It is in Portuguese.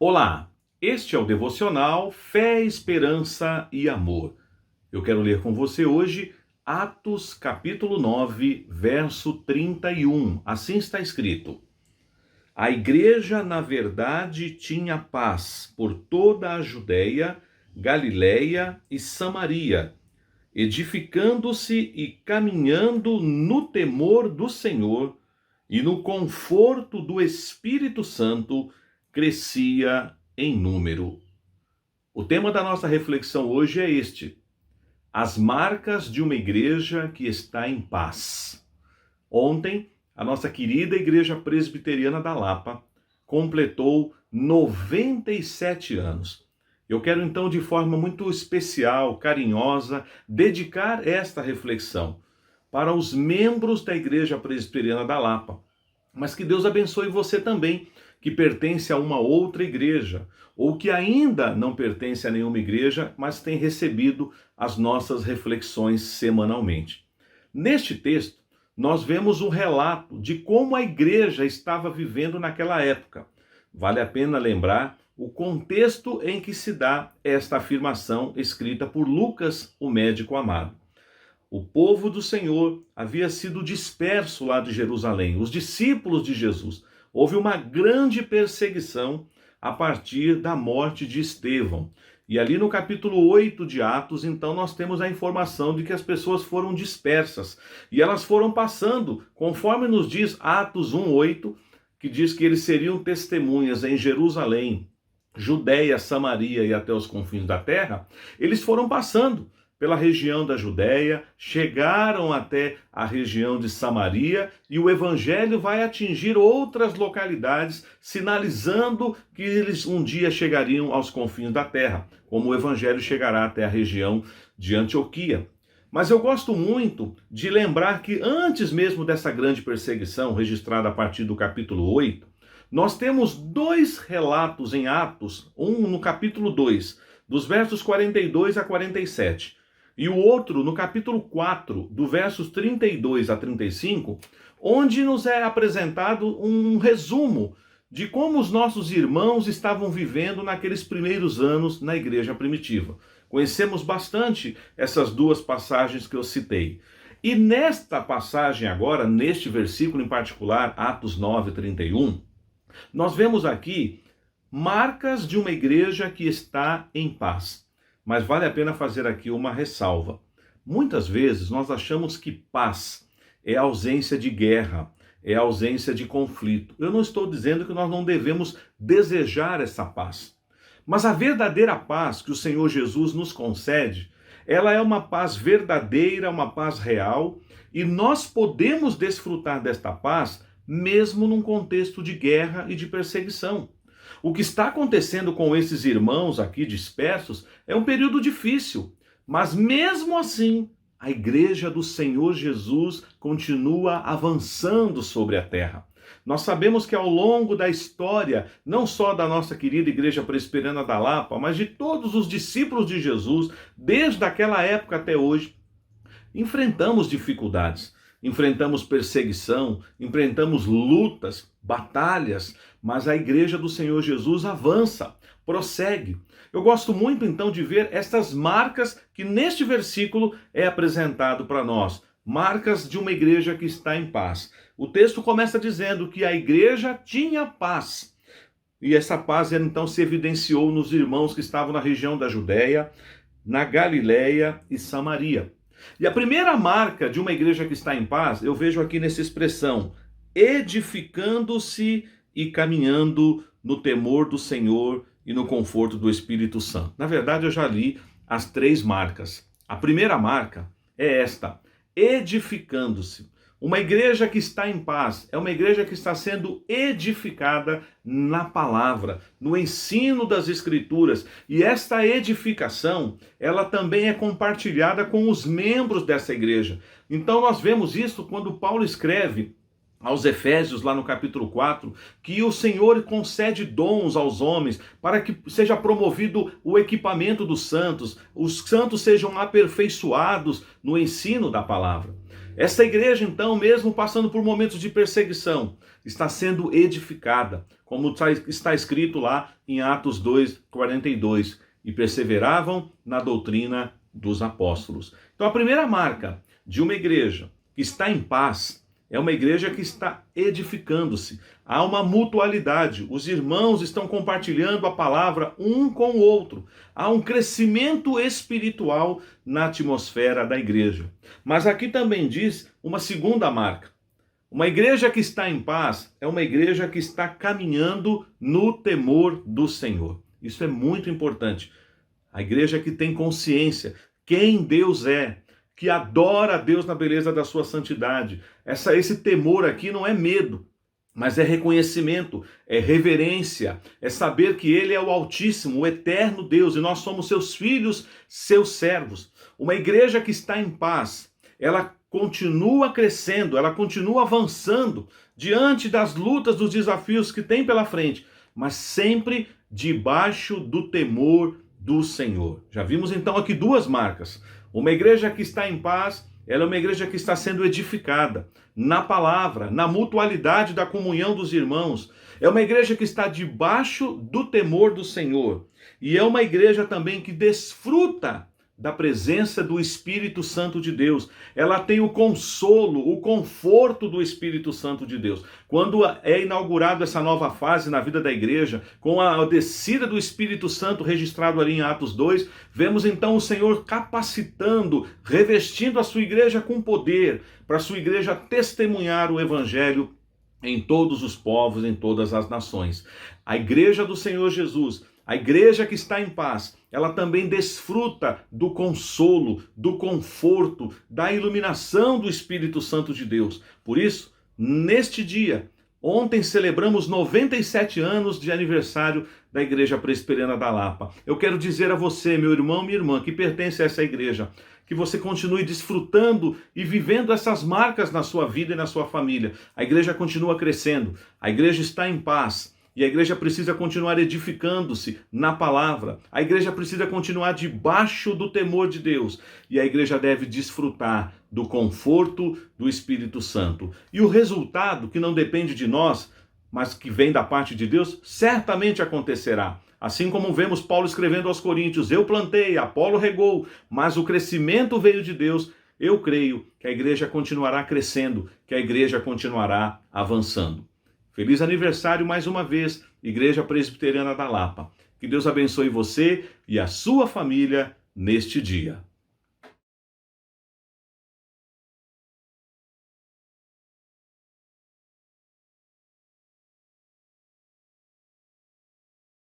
Olá, este é o devocional Fé, Esperança e Amor. Eu quero ler com você hoje Atos capítulo 9, verso 31. Assim está escrito: A igreja, na verdade, tinha paz por toda a Judéia, Galiléia e Samaria, edificando-se e caminhando no temor do Senhor e no conforto do Espírito Santo, crescia em número. O tema da nossa reflexão hoje é este: as marcas de uma igreja que está em paz. Ontem, a nossa querida Igreja Presbiteriana da Lapa completou 97 anos. Eu quero então, de forma muito especial, carinhosa, dedicar esta reflexão para os membros da Igreja Presbiteriana da Lapa. Mas que Deus abençoe você também, que pertence a uma outra igreja, ou que ainda não pertence a nenhuma igreja, mas tem recebido as nossas reflexões semanalmente. Neste texto, nós vemos um relato de como a igreja estava vivendo naquela época. Vale a pena lembrar o contexto em que se dá esta afirmação escrita por Lucas, o médico amado. O povo do Senhor havia sido disperso lá de Jerusalém, os discípulos de Jesus. Houve uma grande perseguição a partir da morte de Estevão. E ali no capítulo 8 de Atos, então, nós temos a informação de que as pessoas foram dispersas. E elas foram passando, conforme nos diz Atos 1:8, que diz que eles seriam testemunhas em Jerusalém, Judéia, Samaria e até os confins da terra. Eles foram passando pela região da Judéia, chegaram até a região de Samaria e o evangelho vai atingir outras localidades, sinalizando que eles um dia chegariam aos confins da terra, como o evangelho chegará até a região de Antioquia. Mas eu gosto muito de lembrar que antes mesmo dessa grande perseguição, registrada a partir do capítulo 8, nós temos dois relatos em Atos, um no capítulo 2, dos versos 42 a 47, e o outro no capítulo 4, do versos 32 a 35, onde nos é apresentado um resumo de como os nossos irmãos estavam vivendo naqueles primeiros anos na igreja primitiva. Conhecemos bastante essas duas passagens que eu citei. E nesta passagem agora, neste versículo em particular, Atos 9, 31, nós vemos aqui marcas de uma igreja que está em paz. Mas vale a pena fazer aqui uma ressalva. Muitas vezes nós achamos que paz é ausência de guerra, é ausência de conflito. Eu não estou dizendo que nós não devemos desejar essa paz. Mas a verdadeira paz que o Senhor Jesus nos concede, ela é uma paz verdadeira, uma paz real, e nós podemos desfrutar desta paz mesmo num contexto de guerra e de perseguição. O que está acontecendo com esses irmãos aqui dispersos é um período difícil, mas mesmo assim, a igreja do Senhor Jesus continua avançando sobre a terra. Nós sabemos que ao longo da história, não só da nossa querida Igreja Presbiteriana da Lapa, mas de todos os discípulos de Jesus, desde aquela época até hoje, enfrentamos dificuldades. Enfrentamos perseguição, enfrentamos lutas, batalhas, mas a igreja do Senhor Jesus avança, prossegue. Eu gosto muito então de ver estas marcas que neste versículo é apresentado para nós, marcas de uma igreja que está em paz. O texto começa dizendo que a igreja tinha paz, e essa paz então se evidenciou nos irmãos que estavam na região da Judéia, na Galiléia e Samaria. E a primeira marca de uma igreja que está em paz, eu vejo aqui nessa expressão, edificando-se e caminhando no temor do Senhor e no conforto do Espírito Santo. Na verdade, eu já li as três marcas. A primeira marca é esta, edificando-se. Uma igreja que está em paz é uma igreja que está sendo edificada na palavra, no ensino das Escrituras. E esta edificação, ela também é compartilhada com os membros dessa igreja. Então nós vemos isso quando Paulo escreve aos Efésios, lá no capítulo 4, que o Senhor concede dons aos homens para que seja promovido o equipamento dos santos, os santos sejam aperfeiçoados no ensino da palavra. Essa igreja, então, mesmo passando por momentos de perseguição, está sendo edificada, como está escrito lá em Atos 2:42, e perseveravam na doutrina dos apóstolos. Então, a primeira marca de uma igreja que está em paz é uma igreja que está edificando-se. Há uma mutualidade. Os irmãos estão compartilhando a palavra um com o outro. Há um crescimento espiritual na atmosfera da igreja. Mas aqui também diz uma segunda marca. Uma igreja que está em paz é uma igreja que está caminhando no temor do Senhor. Isso é muito importante. A igreja que tem consciência quem Deus é, que adora a Deus na beleza da sua santidade. Esse temor aqui não é medo, mas é reconhecimento, é reverência, é saber que Ele é o Altíssimo, o eterno Deus, e nós somos seus filhos, seus servos. Uma igreja que está em paz, ela continua crescendo, ela continua avançando diante das lutas, dos desafios que tem pela frente, mas sempre debaixo do temor do Senhor. Já vimos então aqui duas marcas. Uma igreja que está em paz, ela é uma igreja que está sendo edificada na palavra, na mutualidade da comunhão dos irmãos. É uma igreja que está debaixo do temor do Senhor. E é uma igreja também que desfruta da presença do Espírito Santo de Deus. Ela tem o consolo, o conforto do Espírito Santo de Deus. Quando é inaugurada essa nova fase na vida da igreja, com a descida do Espírito Santo registrado ali em Atos 2, vemos então o Senhor capacitando, revestindo a sua igreja com poder, para a sua igreja testemunhar o Evangelho em todos os povos, em todas as nações. A igreja do Senhor Jesus, a igreja que está em paz, ela também desfruta do consolo, do conforto, da iluminação do Espírito Santo de Deus. Por isso, neste dia, ontem celebramos 97 anos de aniversário da Igreja Presbiteriana da Lapa. Eu quero dizer a você, meu irmão, minha irmã, que pertence a essa igreja, que você continue desfrutando e vivendo essas marcas na sua vida e na sua família. A igreja continua crescendo, a igreja está em paz. E a igreja precisa continuar edificando-se na palavra. A igreja precisa continuar debaixo do temor de Deus. E a igreja deve desfrutar do conforto do Espírito Santo. E o resultado, que não depende de nós, mas que vem da parte de Deus, certamente acontecerá. Assim como vemos Paulo escrevendo aos Coríntios, eu plantei, Apolo regou, mas o crescimento veio de Deus. Eu creio que a igreja continuará crescendo, que a igreja continuará avançando. Feliz aniversário mais uma vez, Igreja Presbiteriana da Lapa. Que Deus abençoe você e a sua família neste dia.